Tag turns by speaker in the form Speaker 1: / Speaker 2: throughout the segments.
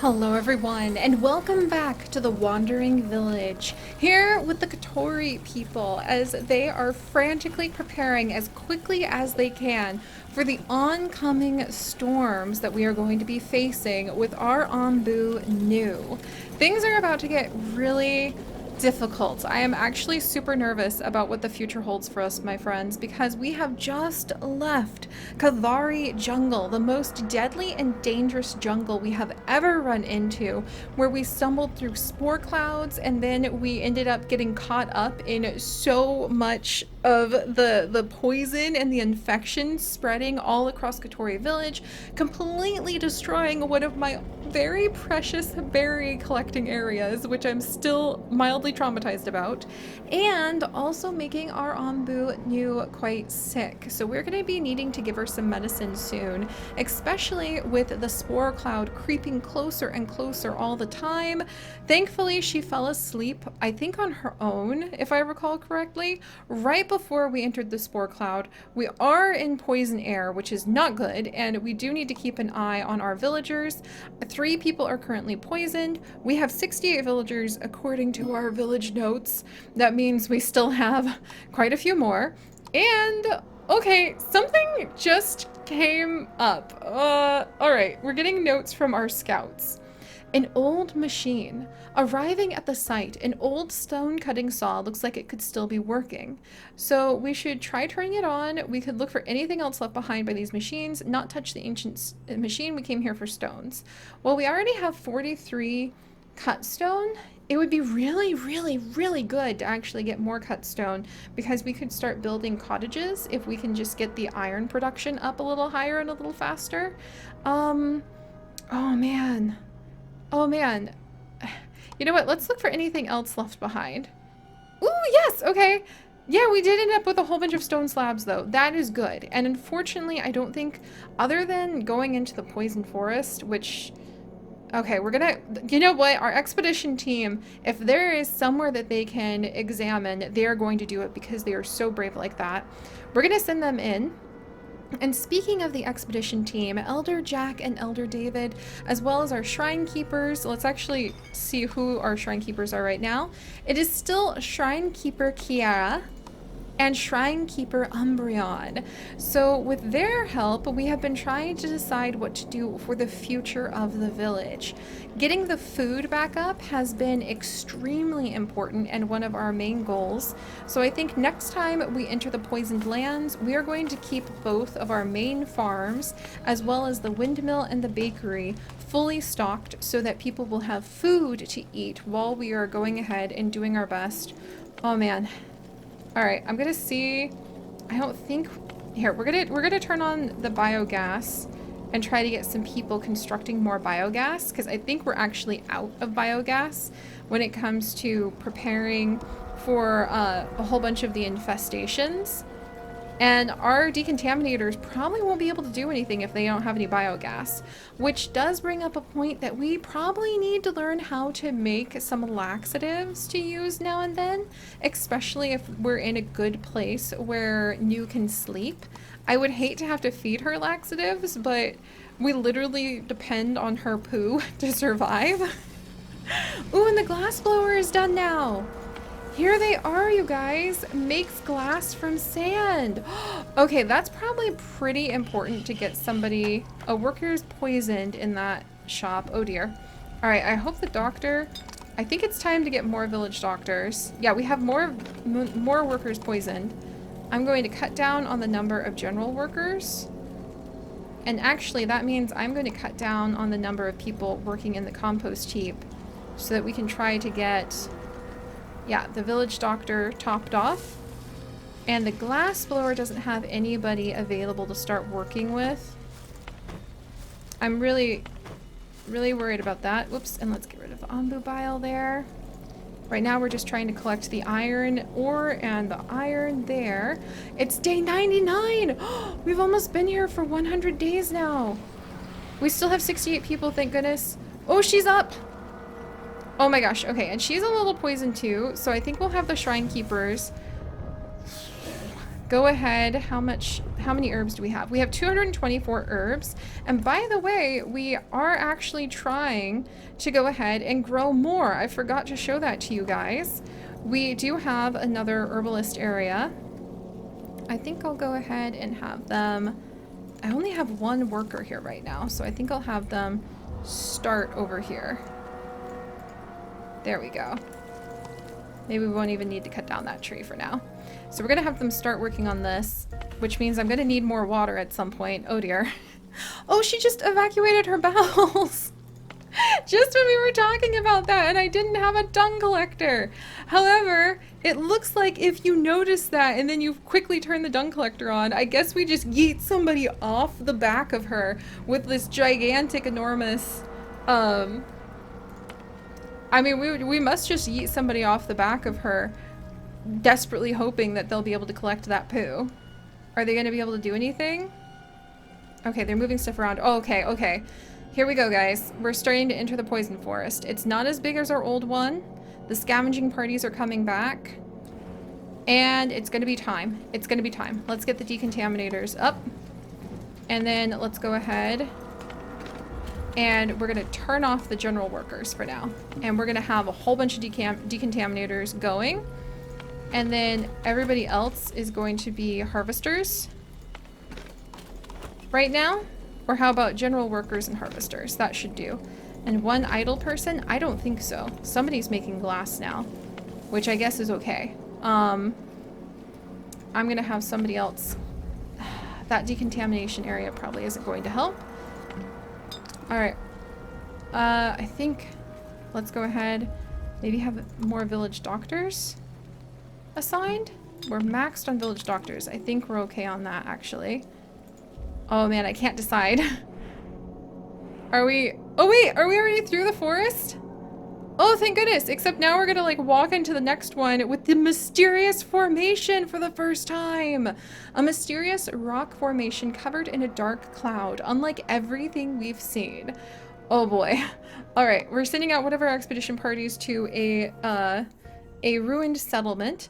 Speaker 1: Hello everyone, and welcome back to the Wandering Village, here with the Katori people as they are frantically preparing as quickly as they can for the oncoming storms that we are going to be facing with our Anbu new. Things are about to get really difficult. I am actually super nervous about what the future holds for us, my friends, because we have just left Kavari Jungle, the most deadly and dangerous jungle we have ever run into, where we stumbled through spore clouds and then we ended up getting caught up in so much of the poison and the infection spreading all across Katori Village, completely destroying one of my very precious berry collecting areas, which I'm still mildly traumatized about, and also making our Anbu new quite sick. So we're going to be needing to give her some medicine soon, especially with the spore cloud creeping closer and closer all the time. Thankfully, she fell asleep, I think on her own, if I recall correctly, right before we entered the spore cloud. We are in poison air, which is not good, and we do need to keep an eye on our villagers. 3 people are currently poisoned. We have 68 villagers according to our village notes. That means we still have quite a few more. And okay, something just came up. Alright, we're getting notes from our scouts. An old machine. Arriving at the site, an old stone cutting saw looks like it could still be working. So we should try turning it on. We could look for anything else left behind by these machines, not touch the ancient machine. We came here for stones. Well, we already have 43 cut stone. It would be really, really, really good to actually get more cut stone, because we could start building cottages if we can just get the iron production up a little higher and a little faster. Oh man. Oh man. You know what? Let's look for anything else left behind. Ooh, yes! Okay. Yeah, we did end up with a whole bunch of stone slabs, though. That is good. And unfortunately, I don't think, other than going into the poison forest, which... Okay, we're gonna... You know what? Our expedition team, if there is somewhere that they can examine, they are going to do it because they are so brave like that. We're gonna send them in. And speaking of the expedition team, Elder Jack and Elder David, as well as our shrine keepers, let's actually see who our shrine keepers are right now. It is still Shrine Keeper Kiara and Shrine Keeper Umbreon. So with their help, we have been trying to decide what to do for the future of the village. Getting the food back up has been extremely important and one of our main goals. So I think next time we enter the poisoned lands, we are going to keep both of our main farms, as well as the windmill and the bakery, fully stocked so that people will have food to eat while we are going ahead and doing our best. Oh man. Alright, I'm gonna see. I don't think here, we're gonna turn on the biogas and try to get some people constructing more biogas, because I think we're actually out of biogas when it comes to preparing for a whole bunch of the infestations. And our decontaminators probably won't be able to do anything if they don't have any biogas, which does bring up a point that we probably need to learn how to make some laxatives to use now and then, especially if we're in a good place where New can sleep. I would hate to have to feed her laxatives, but we literally depend on her poo to survive. Ooh, and the glass blower is done now. Here they are, you guys. Makes glass from sand. Okay, that's probably pretty important to get somebody... A worker is poisoned in that shop. Oh dear. Alright, I hope the doctor... I think it's time to get more village doctors. Yeah, we have more workers poisoned. I'm going to cut down on the number of general workers. And actually, that means I'm going to cut down on the number of people working in the compost heap so that we can try to get... Yeah, the village doctor topped off. And the glass blower doesn't have anybody available to start working with. I'm really, really worried about that. Whoops, and let's get rid of the Anbu bile there. Right now we're just trying to collect the iron ore and the iron there. It's day 99! We've almost been here for 100 days now. We still have 68 people, thank goodness. Oh, she's up! Oh my gosh, okay, and she's a little poisoned too, so I think we'll have the shrine keepers go ahead. How much how many herbs do we have? We have 224 herbs. And by the way, we are actually trying to go ahead and grow more. I forgot to show that to you guys. We do have another herbalist area. I think I'll go ahead and have them... I only have one worker here right now, so I think I'll have them start over here. There we go. Maybe we won't even need to cut down that tree for now. So we're gonna have them start working on this, which means I'm gonna need more water at some point. Oh dear. Oh, she just evacuated her bowels. Just when we were talking about that, and I didn't have a dung collector. However, it looks like if you notice that and then you quickly turn the dung collector on, I guess we just yeet somebody off the back of her with this gigantic, enormous, I mean, we must just yeet somebody off the back of her, desperately hoping that they'll be able to collect that poo. Are they going to be able to do anything? Okay, they're moving stuff around. Oh, okay, okay. Here we go, guys. We're starting to enter the poison forest. It's not as big as our old one. The scavenging parties are coming back. And it's going to be time. It's going to be time. Let's get the decontaminators up. And then let's go ahead. And we're going to turn off the general workers for now. And we're going to have a whole bunch of decontaminators going. And then everybody else is going to be harvesters right now. Or how about general workers and harvesters? That should do. And one idle person? I don't think so. Somebody's making glass now, which I guess is okay. I'm gonna have somebody else. That decontamination area probably isn't going to help. All right. I think let's go ahead. Maybe have more village doctors assigned. We're maxed on village doctors. I think we're okay on that, actually. Oh man, I can't decide. Are we... Oh wait, are we already through the forest? Oh, thank goodness. Except now we're gonna like walk into the next one with the mysterious formation for the first time. A mysterious rock formation covered in a dark cloud, unlike everything we've seen. Oh boy. All right, we're sending out one of our expedition parties to a ruined settlement.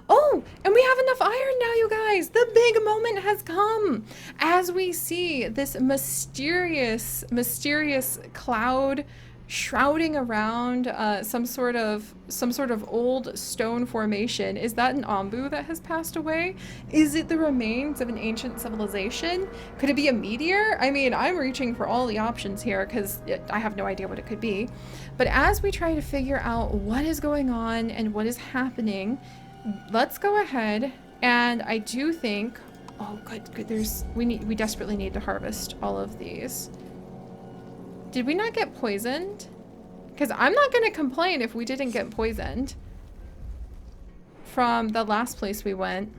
Speaker 1: Oh, and we have enough iron now, you guys. The big moment has come as we see this mysterious cloud shrouding around some sort of old stone formation. Is that an ombu that has passed away? Is it the remains of an ancient civilization? Could it be a meteor? I mean, I'm reaching for all the options here because I have no idea what it could be. But as we try to figure out what is going on and what is happening, let's go ahead, and I do think, oh good, we desperately need to harvest all of these. Did we not get poisoned? Because I'm not gonna complain if we didn't get poisoned from the last place we went.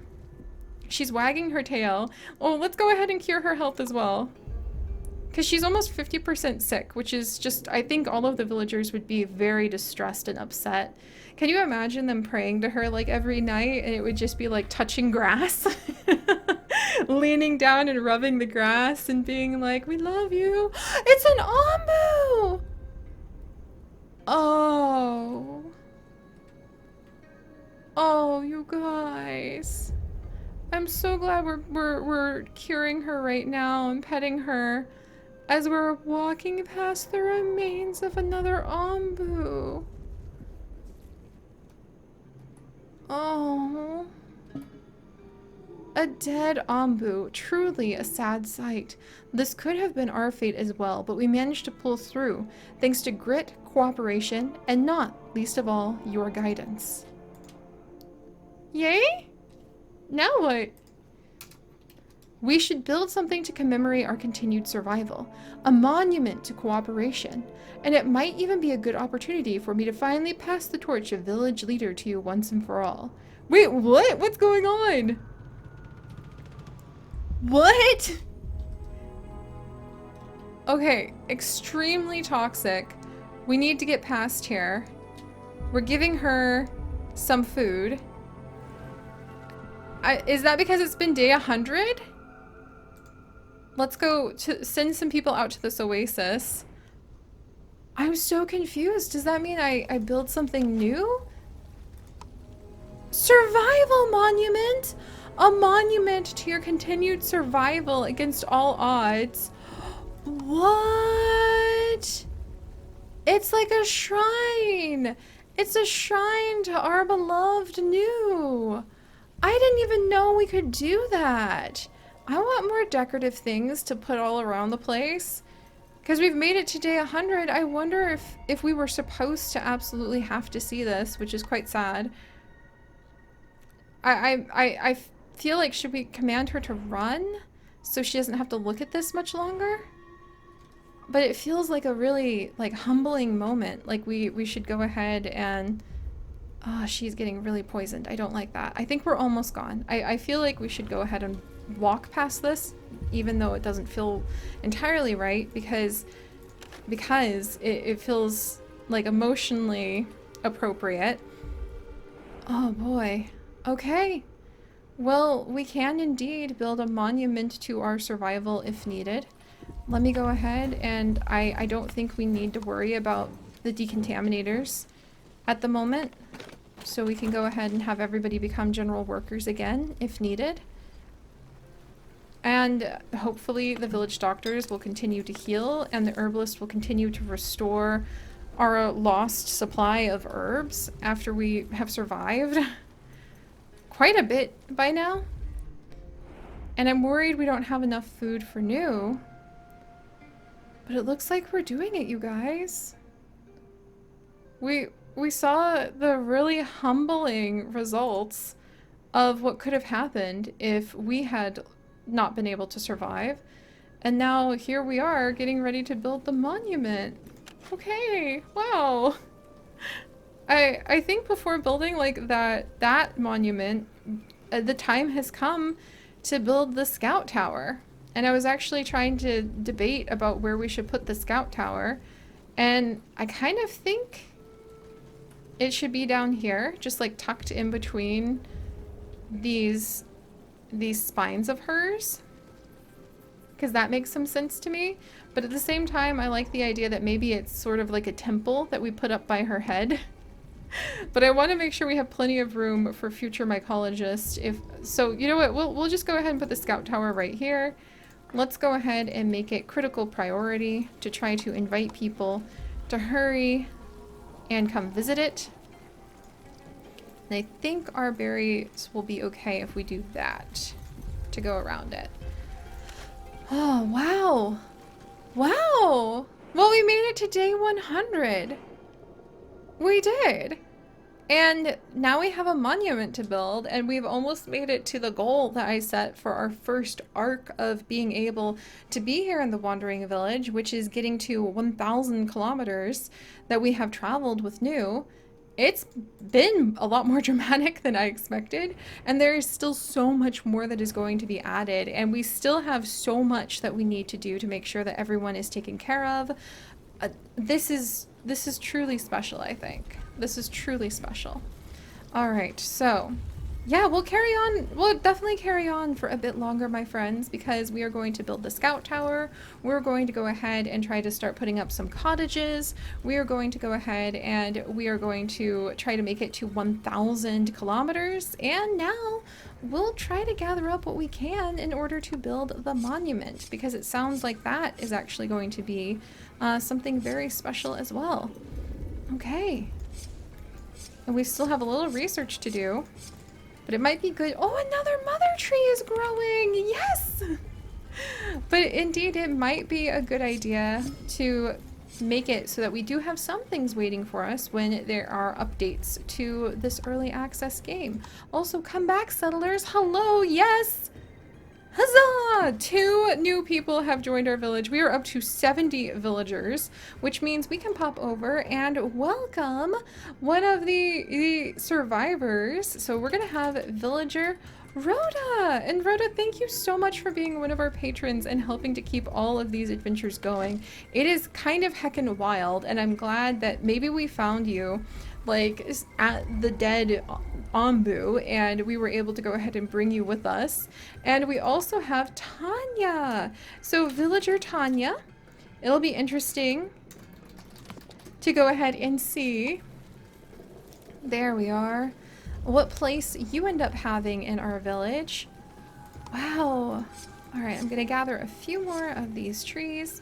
Speaker 1: She's wagging her tail. Oh, let's go ahead and cure her health as well. Because she's almost 50% sick, which is just, I think all of the villagers would be very distressed and upset. Can you imagine them praying to her like every night and it would just be like touching grass? Leaning down and rubbing the grass and being like, we love you. It's an ombu! Oh. Oh, you guys. I'm so glad we're curing her right now and petting her as we're walking past the remains of another ombu. Oh. A dead ombu. Truly a sad sight. This could have been our fate as well, but we managed to pull through, thanks to grit, cooperation, and not least of all, your guidance. Yay? Now what? We should build something to commemorate our continued survival. A monument to cooperation. And it might even be a good opportunity for me to finally pass the torch of village leader to you once and for all. Wait, what? What's going on? What? Okay, extremely toxic. We need to get past here. We're giving her some food. Is that because it's been day 100? Let's go to send some people out to this oasis. I'm so confused. Does that mean I build something new? Survival monument? A monument to your continued survival against all odds. What? It's like a shrine. It's a shrine to our beloved new. I didn't even know we could do that. I want more decorative things to put all around the place. Because we've made it to day 100. I wonder if we were supposed to absolutely have to see this, which is quite sad. I feel like, should we command her to run so she doesn't have to look at this much longer? But it feels like a really, like, humbling moment. Like, we should go ahead and... Oh, she's getting really poisoned. I don't like that. I think we're almost gone. I feel like we should go ahead and walk past this, even though it doesn't feel entirely right, because it feels, like, emotionally appropriate. Oh, boy. Okay. Well, we can indeed build a monument to our survival if needed. Let me go ahead, and I don't think we need to worry about the decontaminators at the moment. So we can go ahead and have everybody become general workers again if needed. And hopefully the village doctors will continue to heal, and the herbalist will continue to restore our lost supply of herbs after we have survived quite a bit by now. And I'm worried we don't have enough food for new. But it looks like we're doing it, you guys. We saw the really humbling results of what could have happened if we had not been able to survive. And now here we are getting ready to build the monument. Okay, wow. I think before building like that monument, the time has come to build the scout tower. And I was actually trying to debate about where we should put the scout tower. And I kind of think it should be down here, just like tucked in between these spines of hers. Because that makes some sense to me. But at the same time, I like the idea that maybe it's sort of like a temple that we put up by her head. But I want to make sure we have plenty of room for future mycologists. So, you know what? We'll just go ahead and put the scout tower right here. Let's go ahead and make it critical priority to try to invite people to hurry and come visit it. And I think our berries will be okay if we do that to go around it. Oh, wow. Wow. Well, we made it to day 100. We did. And now we have a monument to build, and we've almost made it to the goal that I set for our first arc of being able to be here in the Wandering Village, which is getting to 1,000 kilometers that we have traveled with new. It's been a lot more dramatic than I expected, and there is still so much more that is going to be added, and we still have so much that we need to do to make sure that everyone is taken care of. This is truly special, I think. This is truly special. All right, so yeah, we'll carry on. We'll definitely carry on for a bit longer, my friends, because we are going to build the scout tower. We're going to go ahead and try to start putting up some cottages. We are going to go ahead and we are going to try to make it to 1,000 kilometers. And now we'll try to gather up what we can in order to build the monument, because it sounds like that is actually going to be something very special as well. Okay. And we still have a little research to do. But it might be good. Oh, another mother tree is growing. Yes. But indeed, it might be a good idea to make it so that we do have some things waiting for us when there are updates to this early access game. Also, come back, settlers. Hello. Yes. Huzzah! 2 new people have joined our village. We are up to 70 villagers, which means we can pop over and welcome one of the survivors. So we're going to have villager Rhoda. And Rhoda, thank you so much for being one of our patrons and helping to keep all of these adventures going. It is kind of heckin' wild, and I'm glad that maybe we found you like at the dead Ombu, and we were able to go ahead and bring you with us. And we also have Tanya. So villager Tanya, it'll be interesting to go ahead and see. There we are. what place you end up having in our village. Wow. All right, I'm gonna gather a few more of these trees.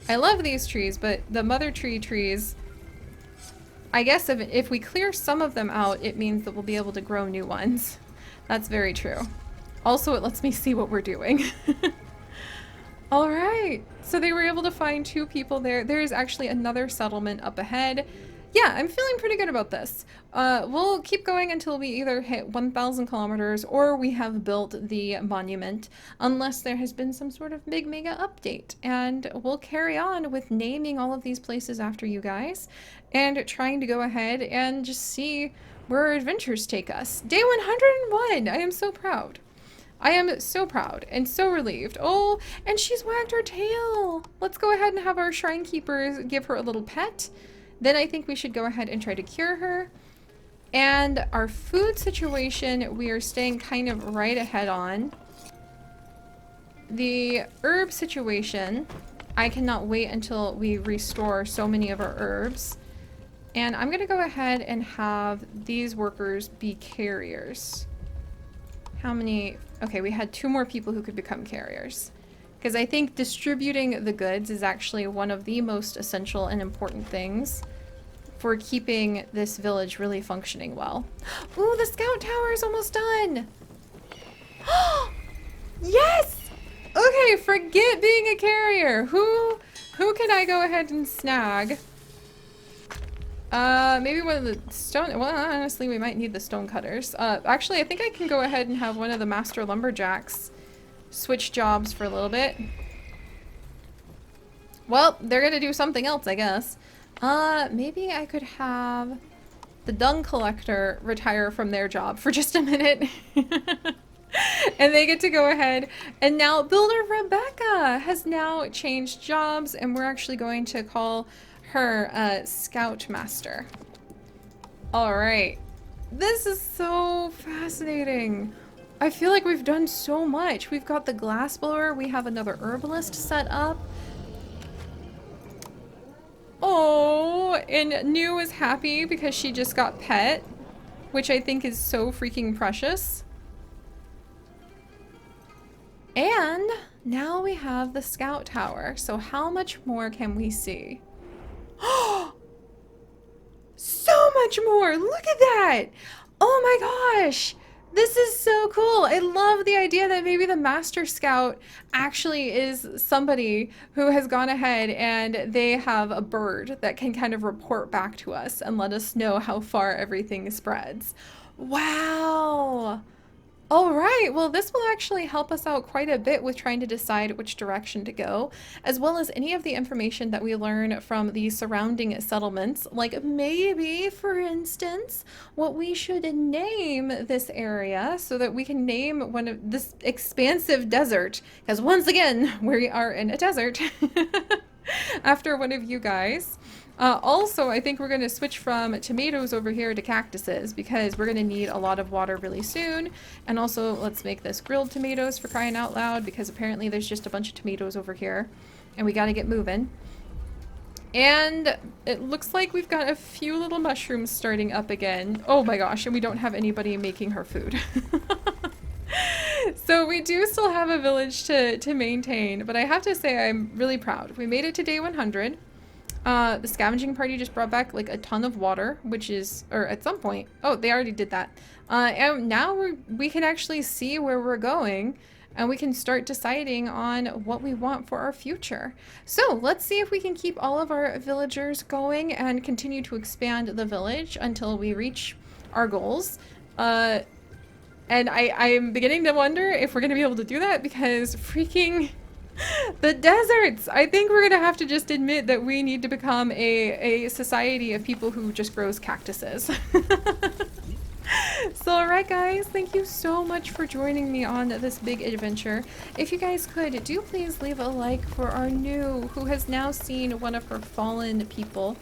Speaker 1: I love these trees, but the mother tree trees, I guess if we clear some of them out, it means that we'll be able to grow new ones. That's very true. Also, it lets me see what we're doing. All right, so they were able to find 2 people there. There is actually another settlement up ahead. Yeah, I'm feeling pretty good about this. We'll keep going until we either hit 1,000 kilometers or we have built the monument, unless there has been some sort of big mega update. And we'll carry on with naming all of these places after you guys and trying to go ahead and just see where our adventures take us. Day 101! I am so proud. I am so proud and so relieved. Oh, and she's wagged her tail. Let's go ahead and have our shrine keepers give her a little pet. Then I think we should go ahead and try to cure her. And our food situation, we are staying kind of right ahead on. The herb situation, I cannot wait until we restore so many of our herbs. And I'm going to go ahead and have these workers be carriers. How many? Okay, we had 2 more people who could become carriers. Because I think distributing the goods is actually one of the most essential and important things for keeping this village really functioning well. Ooh, the scout tower is almost done! Yes! Okay, forget being a carrier. Who can I go ahead and snag? Maybe one of the stone... Well, honestly, we might need the stone cutters. Actually, I think I can go ahead and have one of the master lumberjacks switch jobs for a little bit. Well, they're gonna do something else, I guess. Maybe I could have the dung collector retire from their job for just a minute. And they get to go ahead. And now Builder Rebecca has now changed jobs, and we're actually going to call her Scoutmaster. All right. This is so fascinating. I feel like we've done so much. We've got the glass blower. We have another herbalist set up. Oh, and New is happy because she just got pet, which I think is so freaking precious. And now we have the scout tower. So how much more can we see? So much more! Look at that! Oh my gosh! This is so cool. I love the idea that maybe the Master Scout actually is somebody who has gone ahead and they have a bird that can kind of report back to us and let us know how far everything spreads. Wow. All right, well, this will actually help us out quite a bit with trying to decide which direction to go, as well as any of the information that we learn from the surrounding settlements, like maybe, for instance, what we should name this area so that we can name one of this expansive desert, because once again, we are in a desert after one of you guys. Also, I think we're going to switch from tomatoes over here to cactuses because we're going to need a lot of water really soon. And also, let's make this grilled tomatoes for crying out loud because apparently there's just a bunch of tomatoes over here and we got to get moving. And it looks like we've got a few little mushrooms starting up again. Oh my gosh, and we don't have anybody making her food. So we do still have a village to maintain, but I have to say I'm really proud. We made it to day 100. The scavenging party just brought back like a ton of water, which is, or at some point, oh, they already did that. And now we can actually see where we're going and we can start deciding on what we want for our future. So let's see if we can keep all of our villagers going and continue to expand the village until we reach our goals. And I'm beginning to wonder if we're going to be able to do that because freaking the deserts! I think we're going to have to just admit that we need to become a society of people who just grows cactuses. So alright guys, thank you so much for joining me on this big adventure. If you guys could, do please leave a like for our New, who has now seen one of her fallen people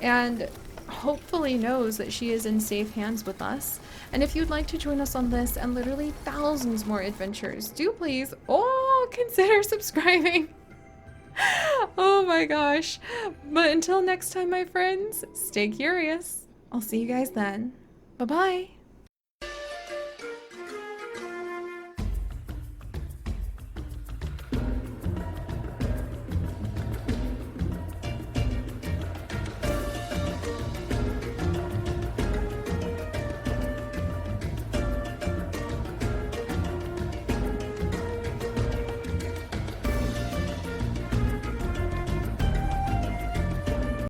Speaker 1: and hopefully knows that she is in safe hands with us. And if you'd like to join us on this and literally thousands more adventures, do please, consider subscribing. Oh my gosh. But until next time, my friends, stay curious. I'll see you guys then. Bye-bye.